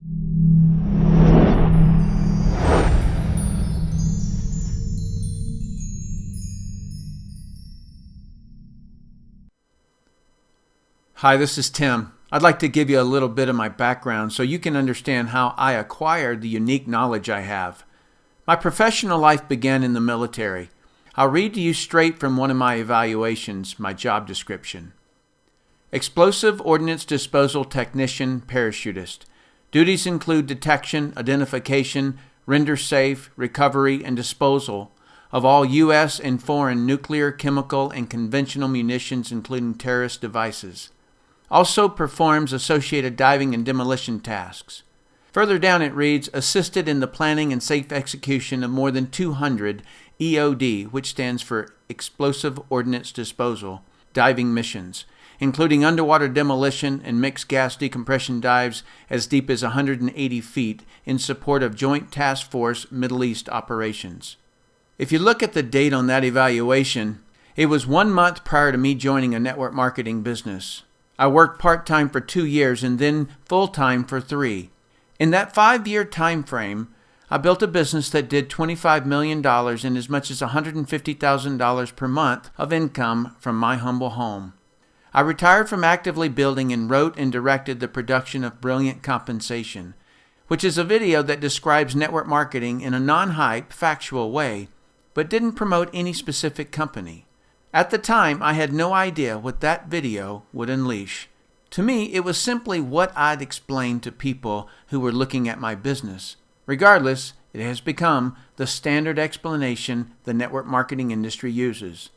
Hi, this is Tim. I'd like to give you a little bit of my background so you can understand how I acquired the unique knowledge I have. My professional life began in the military. I'll read to you straight from one of my evaluations, my job description. Explosive Ordnance Disposal Technician Parachutist. Duties include detection, identification, render safe, recovery, and disposal of all U.S. and foreign nuclear, chemical, and conventional munitions, including terrorist devices. Also performs associated diving and demolition tasks. Further down it reads, assisted in the planning and safe execution of more than 200 EOD, which stands for Explosive Ordnance Disposal, diving missions, including underwater demolition and mixed gas decompression dives as deep as 180 feet in support of Joint Task Force Middle East operations. If you look at the date on that evaluation, it was 1 month prior to me joining a network marketing business. I worked part-time for 2 years and then full-time for 3. In that 5-year time frame, I built a business that did $25 million and as much as $150,000 per month of income from my humble home. I retired from actively building and wrote and directed the production of Brilliant Compensation, which is a video that describes network marketing in a non-hype, factual way, but didn't promote any specific company. At the time, I had no idea what that video would unleash. To me, it was simply what I'd explained to people who were looking at my business. Regardless, it has become the standard explanation the network marketing industry uses.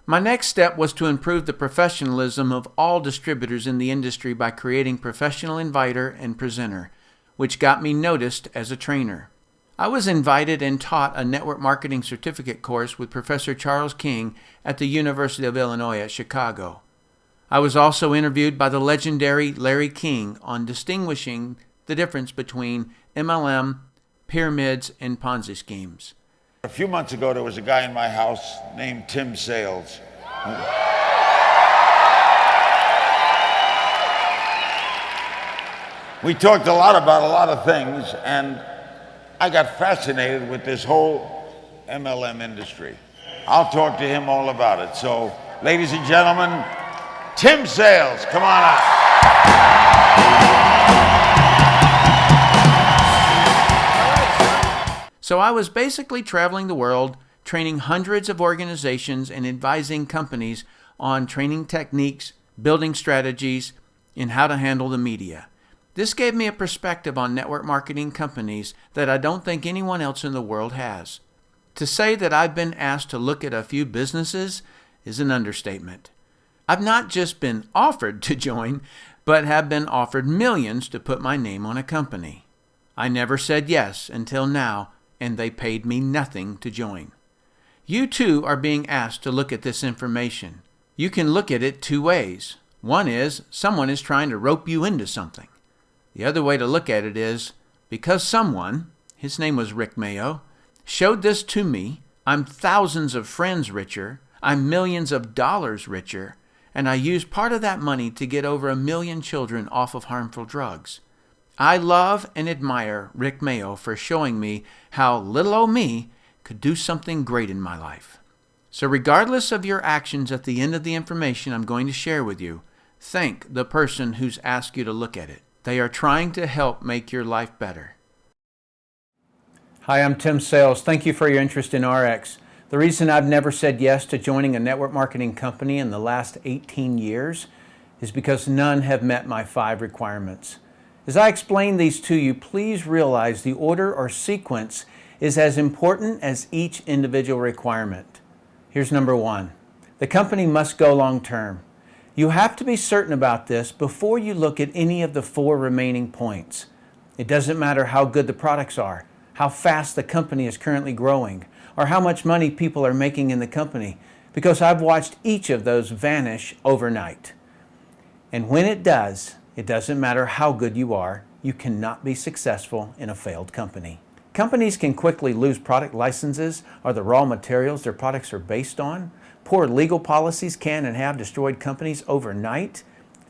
My next step was to improve the professionalism of all distributors in the industry by creating Professional Inviter and Presenter, which got me noticed as a trainer. I was invited and taught a network marketing certificate course with Professor Charles King at the University of Illinois at Chicago. I was also interviewed by the legendary Larry King on distinguishing the difference between MLM, pyramids, and Ponzi schemes. A few months ago, there was a guy in my house named Tim Sales. We talked a lot about a lot of things, and I got fascinated with this whole MLM industry. I'll talk to him all about it. So, ladies and gentlemen, Tim Sales, come on out. So I was basically traveling the world, training hundreds of organizations and advising companies on training techniques, building strategies, and how to handle the media. This gave me a perspective on network marketing companies that I don't think anyone else in the world has. To say that I've been asked to look at a few businesses is an understatement. I've not just been offered to join, but have been offered millions to put my name on a company. I never said yes until now, and they paid me nothing to join. You too are being asked to look at this information. You can look at it 2 ways. One is someone is trying to rope you into something. The other way to look at it is, because someone, his name was Rick Mayo, showed this to me, I'm thousands of friends richer, I'm millions of dollars richer, and I used part of that money to get over 1 million children off of harmful drugs. I love and admire Rick Mayo for showing me how little old me could do something great in my life. So regardless of your actions at the end of the information I'm going to share with you, thank the person who's asked you to look at it. They are trying to help make your life better. Hi, I'm Tim Sales. Thank you for your interest in Ariix. The reason I've never said yes to joining a network marketing company in the last 18 years is because none have met my 5 requirements. As I explain these to you, please realize the order or sequence is as important as each individual requirement. Here's number 1. The company must go long term. You have to be certain about this before you look at any of the 4 remaining points. It doesn't matter how good the products are, how fast the company is currently growing, or how much money people are making in the company, because I've watched each of those vanish overnight. And when it does, it doesn't matter how good you are, you cannot be successful in a failed company. Companies can quickly lose product licenses or the raw materials their products are based on. Poor legal policies can and have destroyed companies overnight.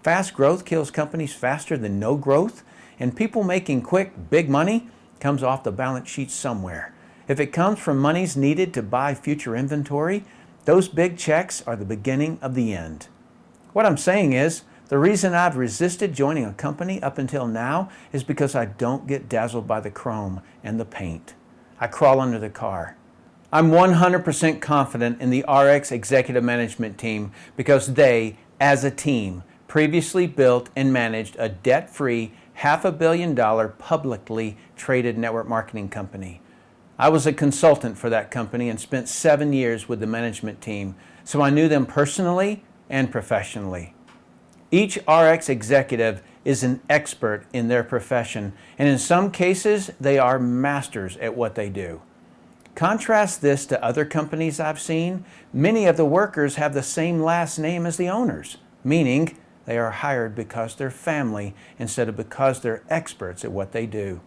Fast growth kills companies faster than no growth. And people making quick, big money comes off the balance sheet somewhere. If it comes from monies needed to buy future inventory, those big checks are the beginning of the end. What I'm saying is, the reason I've resisted joining a company up until now is because I don't get dazzled by the chrome and the paint. I crawl under the car. I'm 100% confident in the Ariix executive management team because they, as a team, previously built and managed a debt-free $500 million publicly traded network marketing company. I was a consultant for that company and spent 7 years with the management team, so I knew them personally and professionally. Each Ariix executive is an expert in their profession, and in some cases, they are masters at what they do. Contrast this to other companies I've seen. Many of the workers have the same last name as the owners, meaning they are hired because they're family instead of because they're experts at what they do.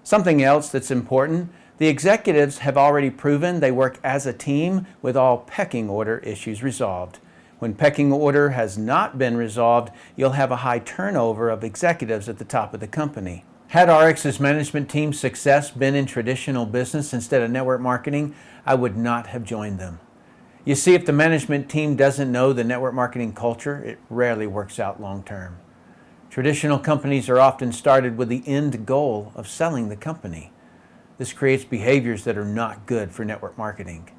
Something else that's important, the executives have already proven they work as a team with all pecking order issues resolved. When pecking order has not been resolved, you'll have a high turnover of executives at the top of the company. Had Ariix's management team's success been in traditional business instead of network marketing, I would not have joined them. You see, if the management team doesn't know the network marketing culture, it rarely works out long term. Traditional companies are often started with the end goal of selling the company. This creates behaviors that are not good for network marketing.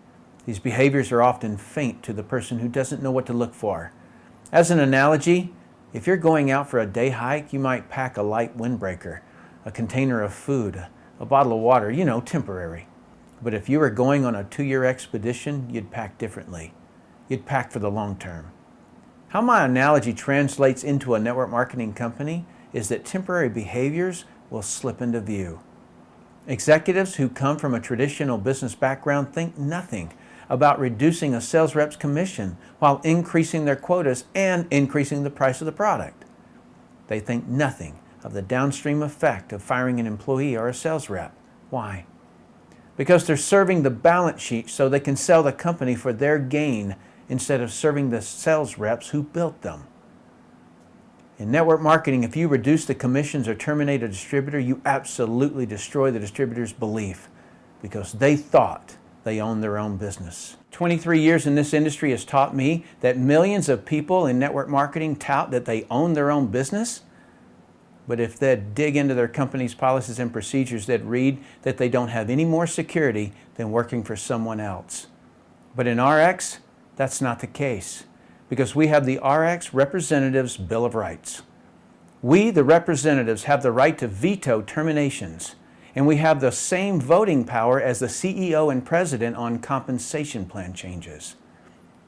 These behaviors are often faint to the person who doesn't know what to look for. As an analogy, if you're going out for a day hike, you might pack a light windbreaker, a container of food, a bottle of water, temporary. But if you were going on a 2-year expedition, you'd pack differently. You'd pack for the long term. How my analogy translates into a network marketing company is that temporary behaviors will slip into view. Executives who come from a traditional business background think nothing about reducing a sales rep's commission while increasing their quotas and increasing the price of the product. They think nothing of the downstream effect of firing an employee or a sales rep. Why? Because they're serving the balance sheet so they can sell the company for their gain instead of serving the sales reps who built them. In network marketing, if you reduce the commissions or terminate a distributor, you absolutely destroy the distributor's belief because they thought they own their own business. 23 years in this industry has taught me that millions of people in network marketing tout that they own their own business. But if they'd dig into their company's policies and procedures, they'd read that they don't have any more security than working for someone else. But in Ariix, that's not the case because we have the Ariix Representatives Bill of Rights. We, the representatives, have the right to veto terminations, and we have the same voting power as the CEO and president on compensation plan changes.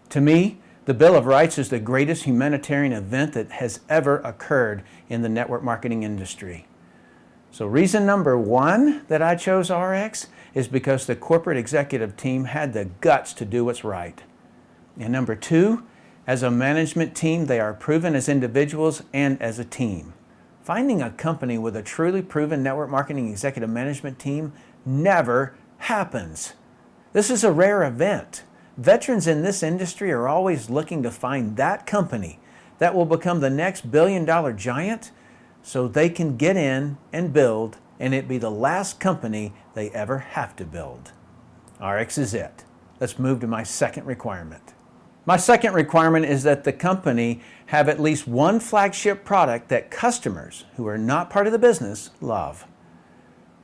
To me, the Bill of Rights is the greatest humanitarian event that has ever occurred in the network marketing industry. So reason number one that I chose Ariix is because the corporate executive team had the guts to do what's right. And number two, as a management team, they are proven as individuals and as a team. Finding a company with a truly proven network marketing executive management team never happens. This is a rare event. Veterans in this industry are always looking to find that company that will become the next billion-dollar giant so they can get in and build and it be the last company they ever have to build. Ariix is it. Let's move to my second requirement. My second requirement is that the company have at least one flagship product that customers who are not part of the business love.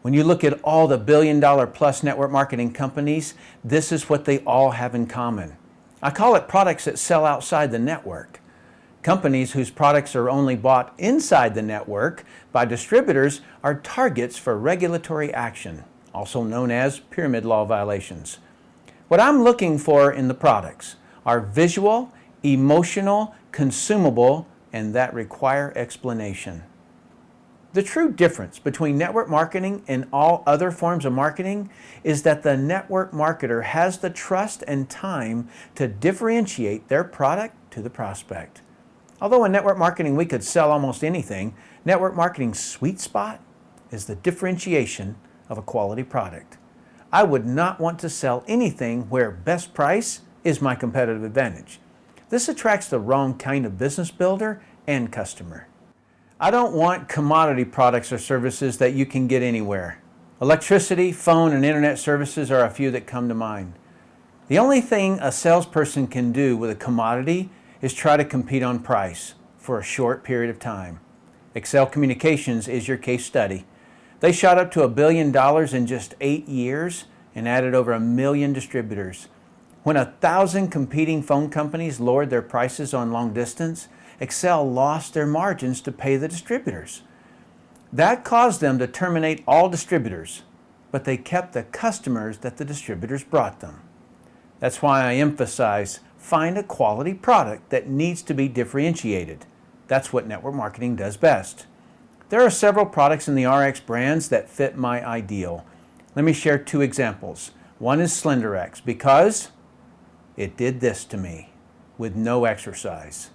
When you look at all the billion-dollar-plus network marketing companies, this is what they all have in common. I call it products that sell outside the network. Companies whose products are only bought inside the network by distributors are targets for regulatory action, also known as pyramid law violations. What I'm looking for in the products are visual, emotional, consumable, and that require explanation. The true difference between network marketing and all other forms of marketing is that the network marketer has the trust and time to differentiate their product to the prospect. Although in network marketing we could sell almost anything, network marketing's sweet spot is the differentiation of a quality product. I would not want to sell anything where best price is my competitive advantage. This attracts the wrong kind of business builder and customer. I don't want commodity products or services that you can get anywhere. Electricity, phone, and internet services are a few that come to mind. The only thing a salesperson can do with a commodity is try to compete on price for a short period of time. Excel Communications is your case study. They shot up to $1 billion in just 8 years and added over 1 million distributors. When 1,000 competing phone companies lowered their prices on long distance, Excel lost their margins to pay the distributors. That caused them to terminate all distributors, but they kept the customers that the distributors brought them. That's why I emphasize find a quality product that needs to be differentiated. That's what network marketing does best. There are several products in the Ariix brands that fit my ideal. Let me share 2 examples. One is SlenderX because it did this to me with no exercise.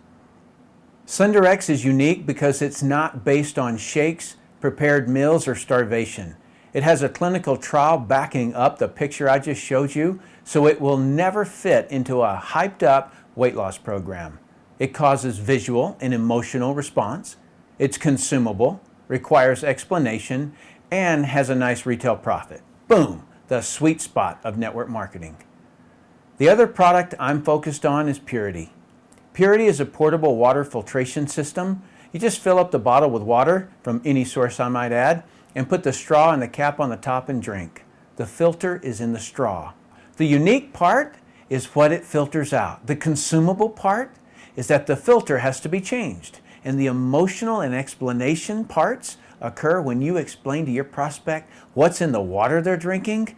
SlenderX is unique because it's not based on shakes, prepared meals, or starvation. It has a clinical trial backing up the picture I just showed you, so it will never fit into a hyped up weight loss program. It causes visual and emotional response. It's consumable, requires explanation, and has a nice retail profit. Boom, the sweet spot of network marketing. The other product I'm focused on is Purity. Purity is a portable water filtration system. You just fill up the bottle with water, from any source I might add, and put the straw and the cap on the top and drink. The filter is in the straw. The unique part is what it filters out. The consumable part is that the filter has to be changed. And the emotional and explanation parts occur when you explain to your prospect what's in the water they're drinking.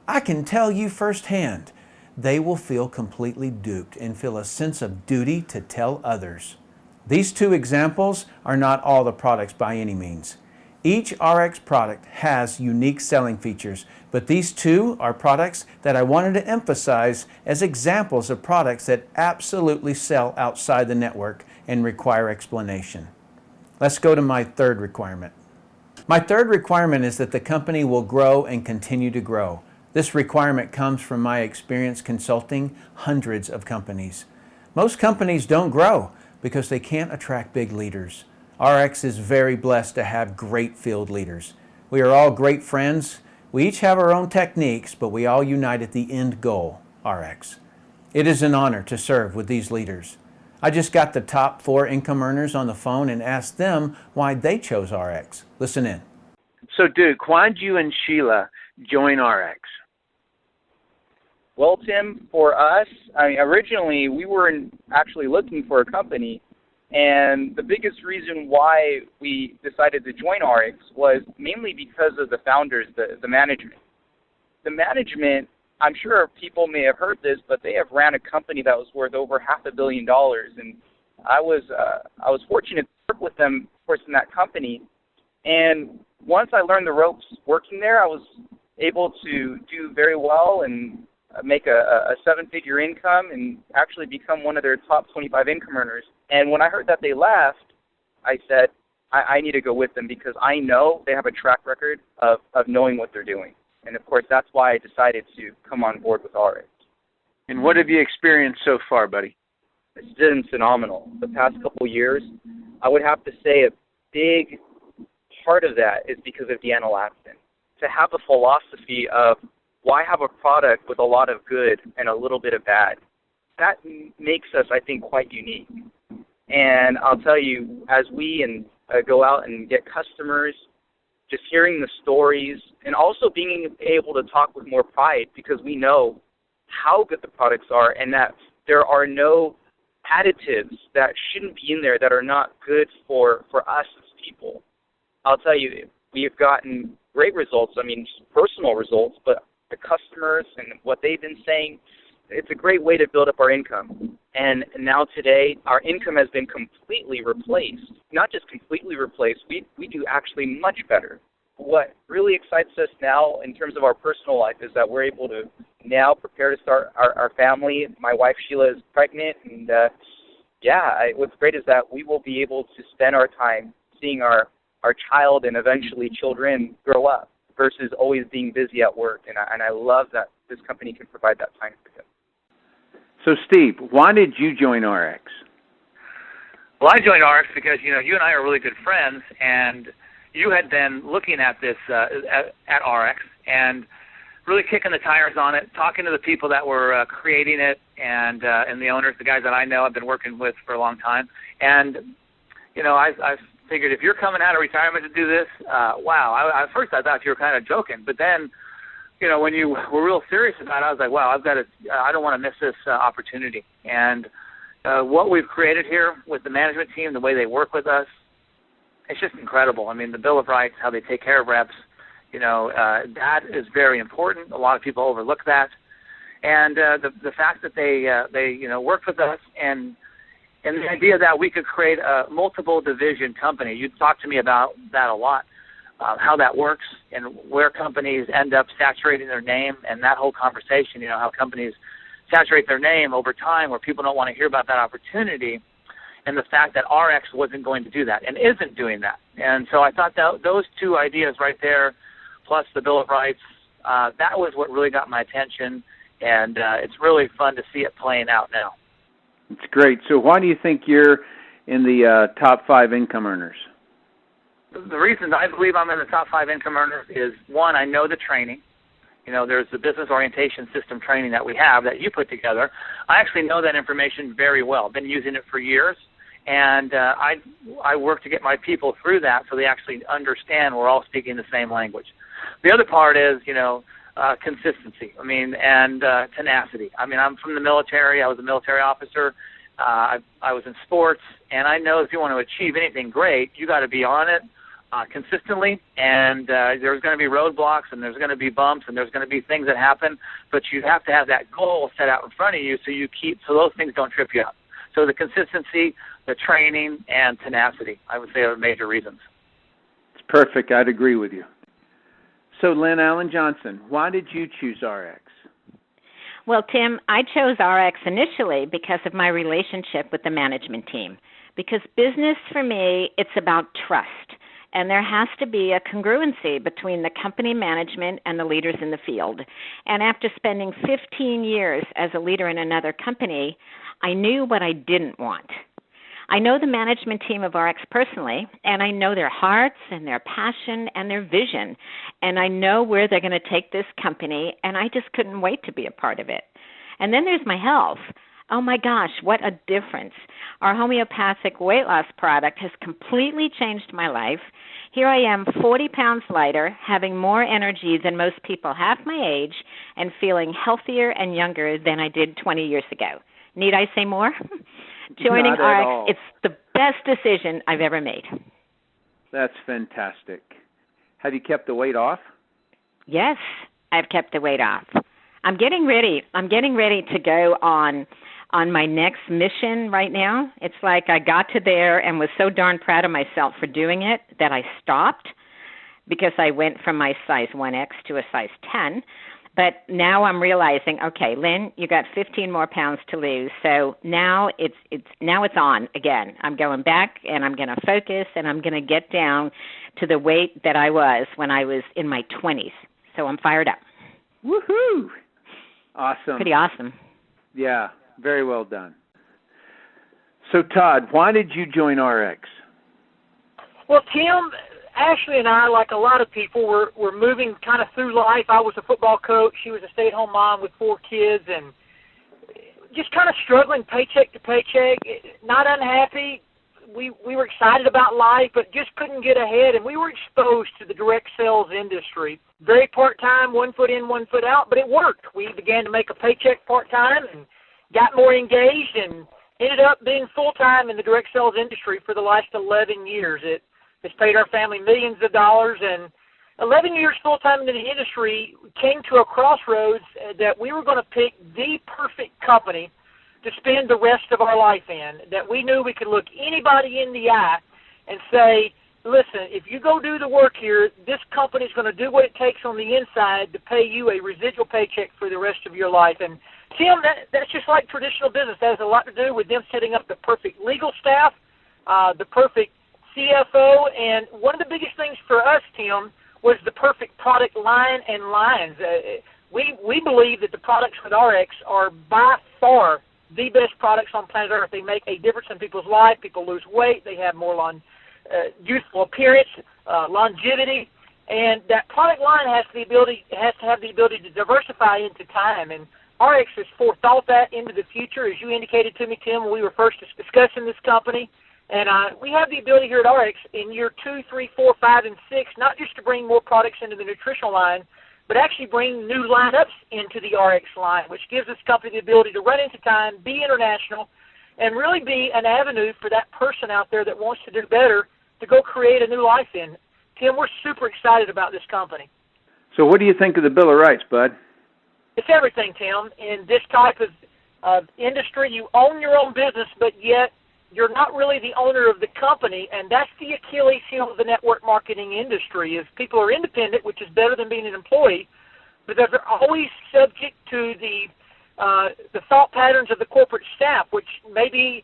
I can tell you firsthand, they will feel completely duped and feel a sense of duty to tell others. These 2 examples are not all the products by any means. Each Ariix product has unique selling features, but these 2 are products that I wanted to emphasize as examples of products that absolutely sell outside the network and require explanation. Let's go to my 3rd requirement. My 3rd requirement is that the company will grow and continue to grow. This requirement comes from my experience consulting hundreds of companies. Most companies don't grow because they can't attract big leaders. Ariix is very blessed to have great field leaders. We are all great friends. We each have our own techniques, but we all unite at the end goal, Ariix. It is an honor to serve with these leaders. I just got the top 4 income earners on the phone and asked them why they chose Ariix. Listen in. So Duke, why did you and Sheila join Ariix? Well, Tim, for us, originally we were actually looking for a company, and the biggest reason why we decided to join Ariix was mainly because of the founders, the management. The management, I'm sure people may have heard this, but they have ran a company that was worth over $500 million, and I was fortunate to work with them, of course, in that company. And once I learned the ropes working there, I was able to do very well and make a 7-figure income and actually become one of their top 25 income earners. And when I heard that they left, I said, I need to go with them because I know they have a track record of knowing what they're doing. And of course, that's why I decided to come on board with Ariix. And what have you experienced so far, buddy? It's been phenomenal. The past couple of years, I would have to say a big part of that is because of Deanna Laxton. To have a philosophy of why have a product with a lot of good and a little bit of bad? That makes us, I think, quite unique. And I'll tell you, as we go out and get customers, just hearing the stories, and also being able to talk with more pride because we know how good the products are and that there are no additives that shouldn't be in there that are not good for us as people. I'll tell you, we have gotten great results, personal results, but the customers and what they've been saying, it's a great way to build up our income. And now today, our income has been completely replaced. Not just completely replaced, we do actually much better. What really excites us now in terms of our personal life is that we're able to now prepare to start our family. My wife, Sheila, is pregnant. And, what's great is that we will be able to spend our time seeing our child and eventually children grow up versus always being busy at work. And I love that this company can provide that time for them. So, Steve, why did you join Ariix? Well, I joined Ariix because, you and I are really good friends, and you had been looking at this at Ariix and really kicking the tires on it, talking to the people that were creating it and the owners, the guys that I know I've been working with for a long time. And, I figured if you're coming out of retirement to do this, wow. At first I thought you were kind of joking, but then, when you were real serious about it, I was like, wow, I don't want to miss this opportunity. And what we've created here with the management team, the way they work with us, it's just incredible. I mean, the Bill of Rights, how they take care of reps, that is very important. A lot of people overlook that. And the fact that they worked with us and the idea that we could create a multiple division company. You've talked to me about that a lot, how that works and where companies end up saturating their name and that whole conversation, how companies saturate their name over time where people don't want to hear about that opportunity, and the fact that Ariix wasn't going to do that and isn't doing that. And so I thought that those two ideas right there, plus the Bill of Rights, that was what really got my attention, and it's really fun to see it playing out now. It's great. So why do you think you're in the top 5 income earners? The reason I believe I'm in the top 5 income earners is, one, I know the training. There's the business orientation system training that we have that you put together. I actually know that information very well. I've been using it for years, and I work to get my people through that so they actually understand we're all speaking the same language. The other part is, consistency, and tenacity. I'm from the military. I was a military officer. I was in sports, and I know if you want to achieve anything great, you got to be on it consistently, and there's going to be roadblocks, and there's going to be bumps, and there's going to be things that happen, but you have to have that goal set out in front of you so those things don't trip you up. So the consistency, the training, and tenacity, I would say, are major reasons. It's perfect. I'd agree with you. So, Lynn Allen Johnson, why did you choose Ariix? Well, Tim, I chose Ariix initially because of my relationship with the management team. Because business, for me, it's about trust. And there has to be a congruency between the company management and the leaders in the field. And after spending 15 years as a leader in another company, I knew what I didn't want. I know the management team of Ariix personally, and I know their hearts and their passion and their vision, and I know where they're going to take this company, and I just couldn't wait to be a part of it. And then there's my health. Oh, my gosh, what a difference. Our homeopathic weight loss product has completely changed my life. Here I am, 40 pounds lighter, having more energy than most people half my age, and feeling healthier and younger than I did 20 years ago. Need I say more? Joining Ariix, it's the best decision I've ever made. That's fantastic. Have you kept the weight off? Yes, I've kept the weight off. I'm getting ready to go on my next mission right now. It's like I got to there and was so darn proud of myself for doing it that I stopped because I went from my size 1X to a size 10. But now I'm realizing, okay, Lynn, you got 15 more pounds to lose. So now it's on again. I'm going back and I'm going to focus and I'm going to get down to the weight that I was when I was in my 20s. So I'm fired up. Woohoo! Awesome. Pretty awesome. Yeah, very well done. So Todd, why did you join Ariix? Well, Tim, Ashley and I, like a lot of people, were moving kind of through life. I was a football coach. She was a stay-at-home mom with 4 kids, and just kind of struggling paycheck to paycheck, not unhappy. We were excited about life, but just couldn't get ahead, and we were exposed to the direct sales industry. Very part-time, 1 foot in, 1 foot out, but it worked. We began to make a paycheck part-time and got more engaged and ended up being full-time in the direct sales industry for the last 11 years. It's paid our family millions of dollars, and 11 years full-time in the industry came to a crossroads that we were going to pick the perfect company to spend the rest of our life in, that we knew we could look anybody in the eye and say, listen, if you go do the work here, this company's going to do what it takes on the inside to pay you a residual paycheck for the rest of your life. And, Tim, that's just like traditional business. That has a lot to do with them setting up the perfect legal staff, the perfect CFO, and one of the biggest things for us, Tim, was the perfect product line and lines. We believe that the products with Ariix are by far the best products on planet Earth. They make a difference in people's life. People lose weight. They have more youthful appearance, longevity, and that product line has to have the ability to diversify into time. And Ariix has forethought that into the future, as you indicated to me, Tim, when we were first discussing this company. And we have the ability here at Ariix in year 2, 3, 4, 5, and 6, not just to bring more products into the nutritional line, but actually bring new lineups into the Ariix line, which gives this company the ability to run into time, be international, and really be an avenue for that person out there that wants to do better to go create a new life in. Tim, we're super excited about this company. So what do you think of the Bill of Rights, Bud? It's everything, Tim. In this type of industry, you own your own business, but yet you're not really the owner of the company, and that's the Achilles heel of the network marketing industry. Is people are independent, which is better than being an employee, but they're always subject to the thought patterns of the corporate staff, which maybe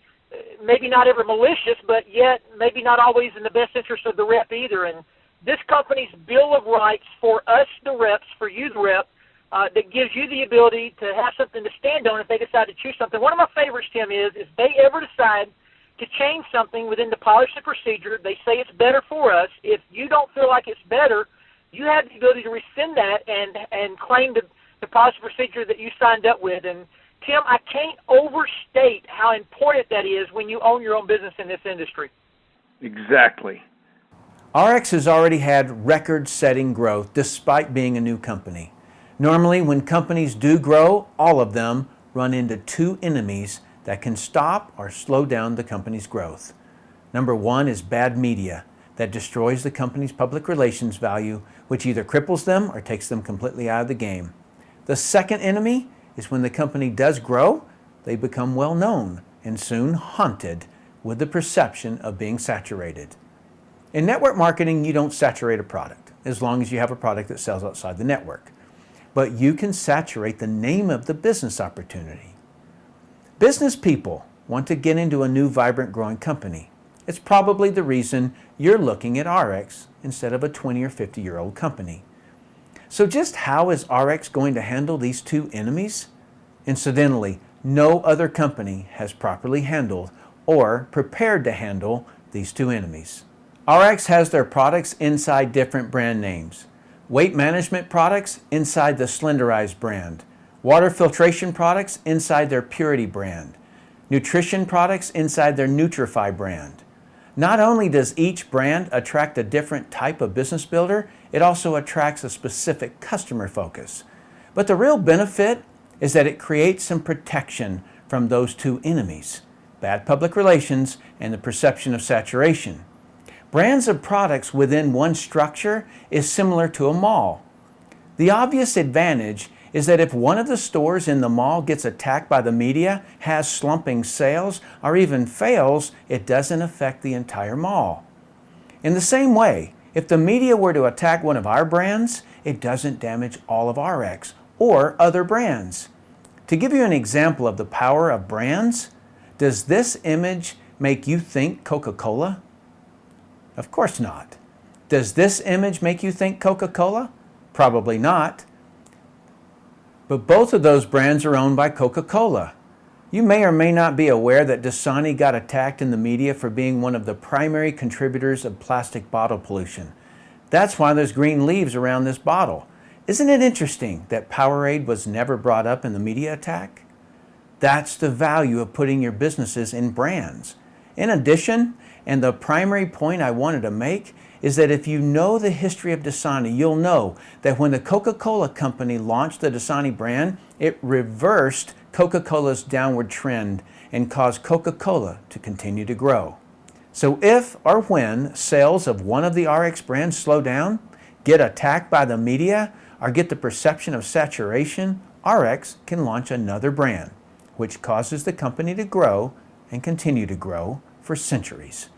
not ever malicious, but yet maybe not always in the best interest of the rep either. And this company's Bill of Rights for us, the reps, for you, the rep, that gives you the ability to have something to stand on if they decide to choose something. One of my favorites, Tim, is if they ever decide to change something within the policy procedure, they say it's better for us. If you don't feel like it's better, you have the ability to rescind that and claim the policy procedure that you signed up with. And Tim, I can't overstate how important that is when you own your own business in this industry. Exactly. Ariix has already had record-setting growth despite being a new company. Normally, when companies do grow, all of them run into two enemies that can stop or slow down the company's growth. Number one is bad media that destroys the company's public relations value, which either cripples them or takes them completely out of the game. The second enemy is when the company does grow, they become well known and soon haunted with the perception of being saturated. In network marketing, you don't saturate a product as long as you have a product that sells outside the network. But you can saturate the name of the business opportunity. Business people want to get into a new, vibrant, growing company. It's probably the reason you're looking at Ariix instead of a 20 or 50-year-old company. So just how is Ariix going to handle these two enemies? Incidentally, no other company has properly handled or prepared to handle these two enemies. Ariix has their products inside different brand names. Weight management products inside the Slenderize brand. Water filtration products inside their Purity brand. Nutrition products inside their Nutrify brand. Not only does each brand attract a different type of business builder, it also attracts a specific customer focus. But the real benefit is that it creates some protection from those two enemies, bad public relations and the perception of saturation. Brands of products within one structure is similar to a mall. The obvious advantage is that if one of the stores in the mall gets attacked by the media, has slumping sales, or even fails, it doesn't affect the entire mall. In the same way, if the media were to attack one of our brands, it doesn't damage all of Ariix or other brands. To give you an example of the power of brands, does this image make you think Coca-Cola? Of course not. Does this image make you think Coca-Cola? Probably not. But both of those brands are owned by Coca-Cola. You may or may not be aware that Dasani got attacked in the media for being one of the primary contributors of plastic bottle pollution. That's why there's green leaves around this bottle. Isn't it interesting that Powerade was never brought up in the media attack? That's the value of putting your businesses in brands. In addition, and the primary point I wanted to make, is that if you know the history of Dasani, you'll know that when the Coca-Cola company launched the Dasani brand, it reversed Coca-Cola's downward trend and caused Coca-Cola to continue to grow. So if or when sales of one of the Ariix brands slow down, get attacked by the media, or get the perception of saturation, Ariix can launch another brand, which causes the company to grow and continue to grow for centuries.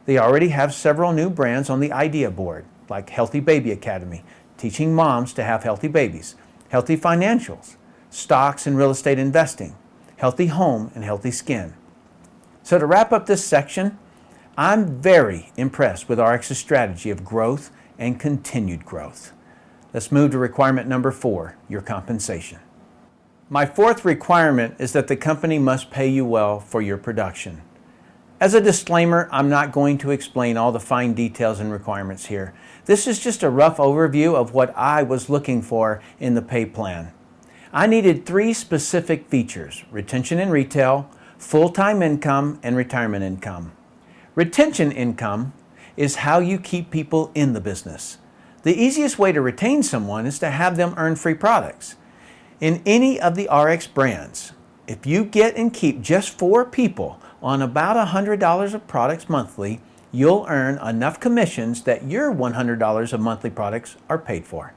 They already have several new brands on the idea board, like Healthy Baby Academy, teaching moms to have healthy babies, Healthy Financials, stocks and real estate investing, Healthy Home, and Healthy Skin. So to wrap up this section, I'm very impressed with Ariix's strategy of growth and continued growth. Let's move to requirement number 4, your compensation. My fourth requirement is that the company must pay you well for your production. As a disclaimer, I'm not going to explain all the fine details and requirements here. This is just a rough overview of what I was looking for in the pay plan. I needed 3 specific features: retention in retail, full-time income, and retirement income. Retention income is how you keep people in the business. The easiest way to retain someone is to have them earn free products. In any of the RX brands, if you get and keep just 4 people on about $100 of products monthly, you'll earn enough commissions that your $100 of monthly products are paid for.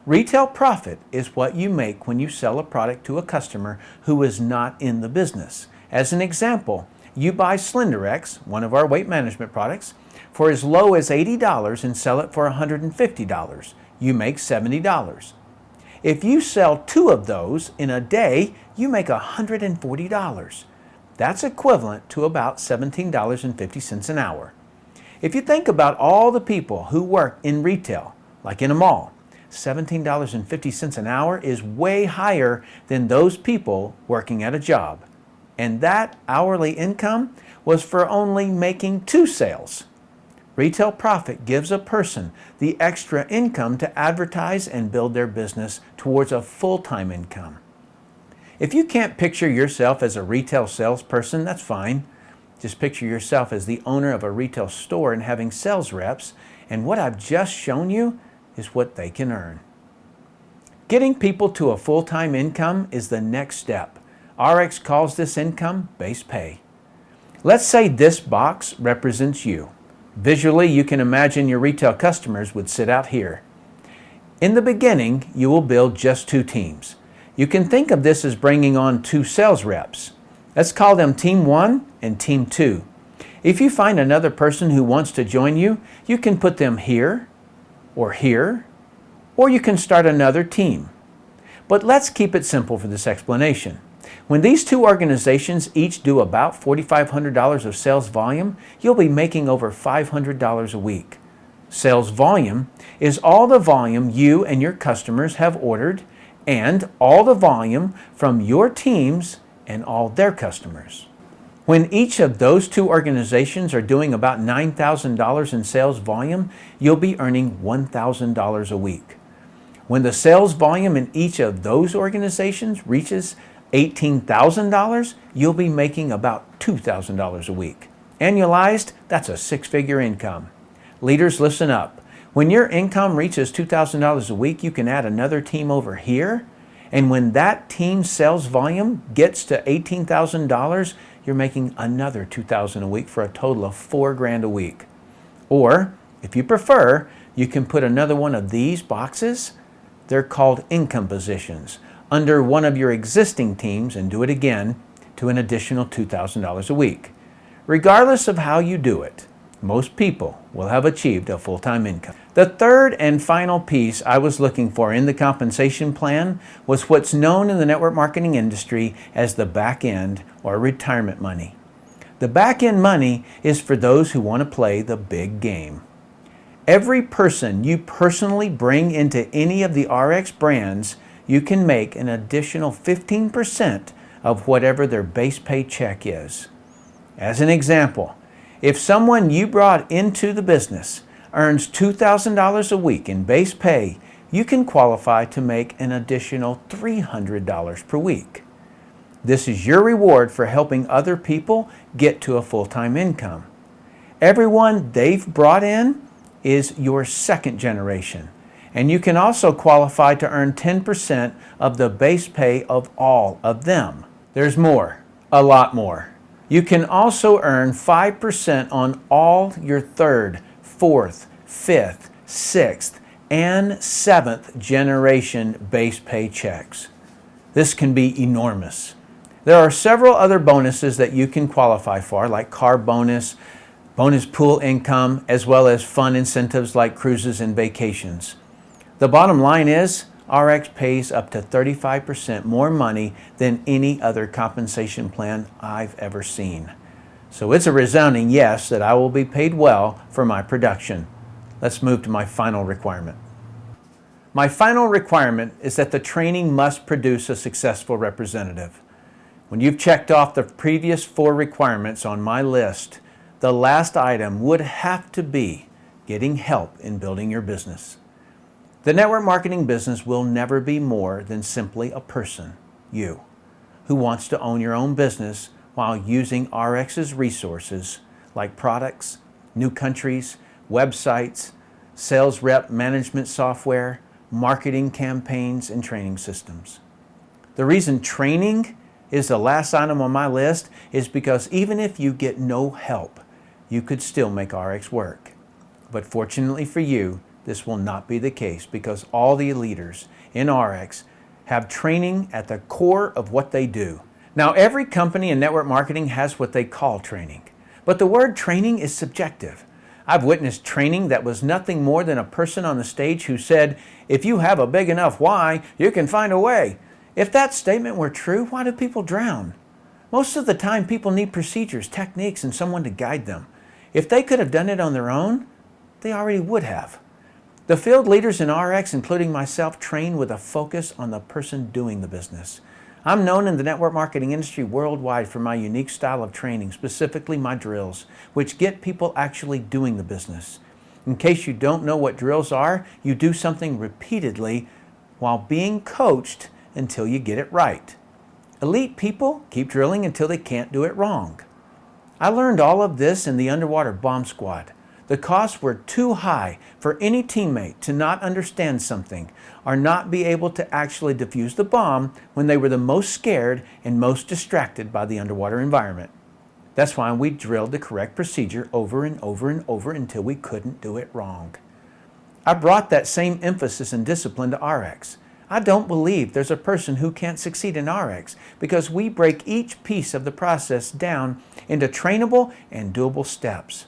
Retail profit is what you make when you sell a product to a customer who is not in the business. As an example, you buy Slenderex, one of our weight management products, for as low as $80 and sell it for $150. You make $70. If you sell 2 of those in a day, you make $140. That's equivalent to about $17.50 an hour. If you think about all the people who work in retail, like in a mall, $17.50 an hour is way higher than those people working at a job. And that hourly income was for only making 2 sales. Retail profit gives a person the extra income to advertise and build their business towards a full-time income. If you can't picture yourself as a retail salesperson, that's fine. Just picture yourself as the owner of a retail store and having sales reps, and what I've just shown you is what they can earn. Getting people to a full-time income is the next step. RX calls this income base pay. Let's say this box represents you. Visually, you can imagine your retail customers would sit out here. In the beginning, you will build just 2 teams. You can think of this as bringing on 2 sales reps. Let's call them Team 1 and Team 2. If you find another person who wants to join you, you can put them here, or you can start another team. But let's keep it simple for this explanation. When these 2 organizations each do about $4,500 of sales volume, you'll be making over $500 a week. Sales volume is all the volume you and your customers have ordered and all the volume from your teams and all their customers. When each of those 2 organizations are doing about $9,000 in sales volume, you'll be earning $1,000 a week. When the sales volume in each of those organizations reaches $18,000, you'll be making about $2,000 a week. Annualized, that's a 6-figure income. Leaders, listen up. When your income reaches $2,000 a week, you can add another team over here. And when that team's sales volume gets to $18,000, you're making another $2,000 a week for a total of $4,000 a week. Or, if you prefer, you can put another one of these boxes, they're called income positions, under one of your existing teams and do it again to an additional $2,000 a week. Regardless of how you do it, most people will have achieved a full-time income. The third and final piece I was looking for in the compensation plan was what's known in the network marketing industry as the back end or retirement money. The back end money is for those who want to play the big game. Every person you personally bring into any of the RX brands, you can make an additional 15% of whatever their base pay check is. As an example, if someone you brought into the business earns $2,000 a week in base pay, you can qualify to make an additional $300 per week. This is your reward for helping other people get to a full-time income. Everyone they've brought in is your second generation, and you can also qualify to earn 10% of the base pay of all of them. There's more, a lot more. You can also earn 5% on all your 3rd, 4th, 5th, 6th, and 7th generation base pay checks. This can be enormous. There are several other bonuses that you can qualify for, like car bonus, bonus pool income, as well as fun incentives like cruises and vacations. The bottom line is, RX pays up to 35% more money than any other compensation plan I've ever seen. So it's a resounding yes that I will be paid well for my production. Let's move to my final requirement. My final requirement is that the training must produce a successful representative. When you've checked off the previous 4 requirements on my list, the last item would have to be getting help in building your business. The network marketing business will never be more than simply a person, you, who wants to own your own business while using Ariix's resources like products, new countries, websites, sales rep management software, marketing campaigns, and training systems. The reason training is the last item on my list is because even if you get no help, you could still make Ariix work. But fortunately for you, this will not be the case because all the leaders in Ariix have training at the core of what they do. Now, every company in network marketing has what they call training, but the word training is subjective. I've witnessed training that was nothing more than a person on the stage who said, "If you have a big enough why, you can find a way." If that statement were true, why do people drown? Most of the time, people need procedures, techniques, and someone to guide them. If they could have done it on their own, they already would have. The field leaders in Ariix, including myself, train with a focus on the person doing the business. I'm known in the network marketing industry worldwide for my unique style of training, specifically my drills, which get people actually doing the business. In case you don't know what drills are, you do something repeatedly while being coached until you get it right. Elite people keep drilling until they can't do it wrong. I learned all of this in the underwater bomb squad. The costs were too high for any teammate to not understand something or not be able to actually defuse the bomb when they were the most scared and most distracted by the underwater environment. That's why we drilled the correct procedure over and over and over until we couldn't do it wrong. I brought that same emphasis and discipline to Ariix. I don't believe there's a person who can't succeed in Ariix because we break each piece of the process down into trainable and doable steps.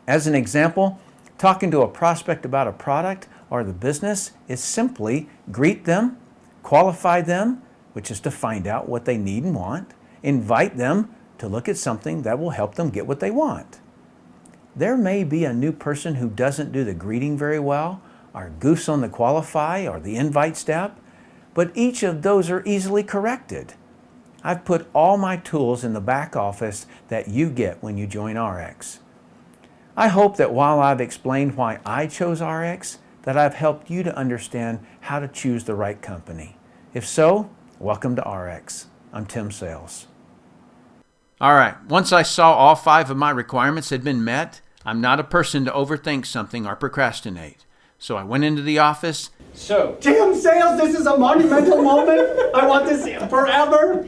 As an example, talking to a prospect about a product or the business is simply greet them, qualify them, which is to find out what they need and want, invite them to look at something that will help them get what they want. There may be a new person who doesn't do the greeting very well, or goofs on the qualify or the invite step, but each of those are easily corrected. I've put all my tools in the back office that you get when you join Ariix. I hope that while I've explained why I chose Ariix, that I've helped you to understand how to choose the right company. If so, welcome to Ariix. I'm Tim Sales. All right, once I saw all 5 of my requirements had been met, I'm not a person to overthink something or procrastinate. So I went into the office. So, Tim Sales, this is a monumental moment. I want this forever.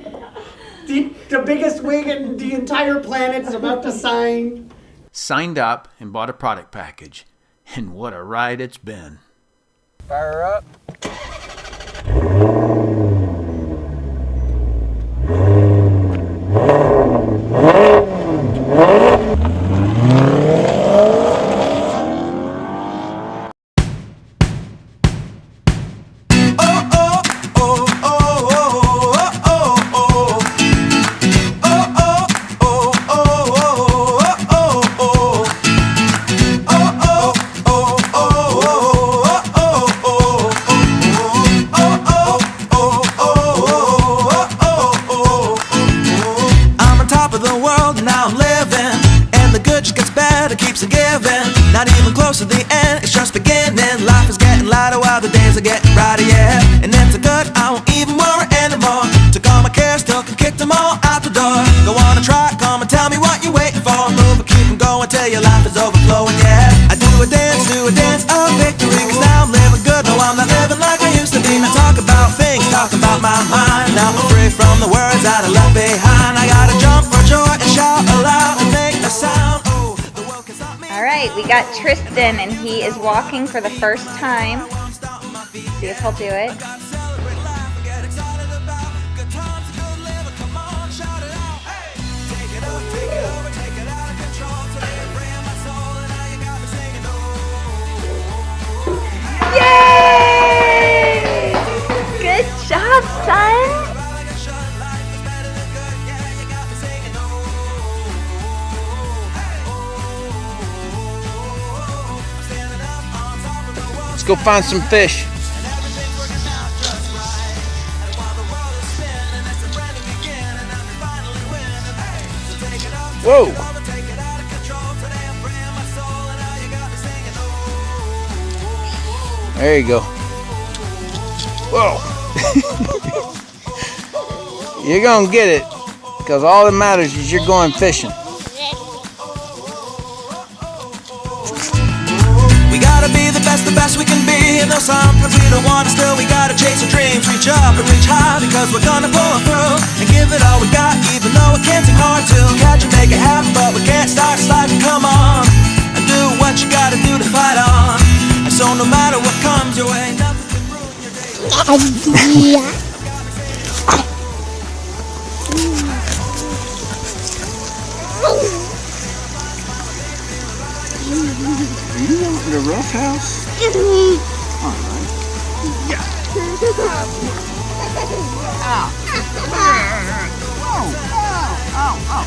The biggest wig in the entire planet is about to sign. Signed up and bought a product package. And what a ride it's been. Fire up. Not even close to the end, it's just beginning. Life is getting lighter while the days are getting brighter, yeah. And then so good, I won't even worry anymore. Took all my cares, took and kicked them all out the door. Go on and try, come and tell me what you're waiting for. Move and keep them going till your life is overflowing, yeah. I do a dance of victory, cause now I'm living good. No, I'm not living like I used to be. Now talk about things, talk about my mind. Now I'm free from the words that I left behind. I gotta jump for joy and shout aloud and make a sound. All right, we got Tristan, and he is walking for the first time. See if he'll do it. Yay! Good job, son. Let's go find some fish. Whoa. There you go. Whoa. You're going to get it, because all that matters is you're going fishing. We gotta be the best we can be. And though sometimes we don't want to, still we gotta chase our dreams. Reach up and reach high, because we're gonna pull it through and give it all we got, even though it can seem hard to catch and make it happen. But we can't start sliding, come on, and do what you gotta do to fight on. And so no matter what comes your way, nothing can ruin your day. Are you in the rough house? All right. Yeah. Ow. Ow. Ow. Ow.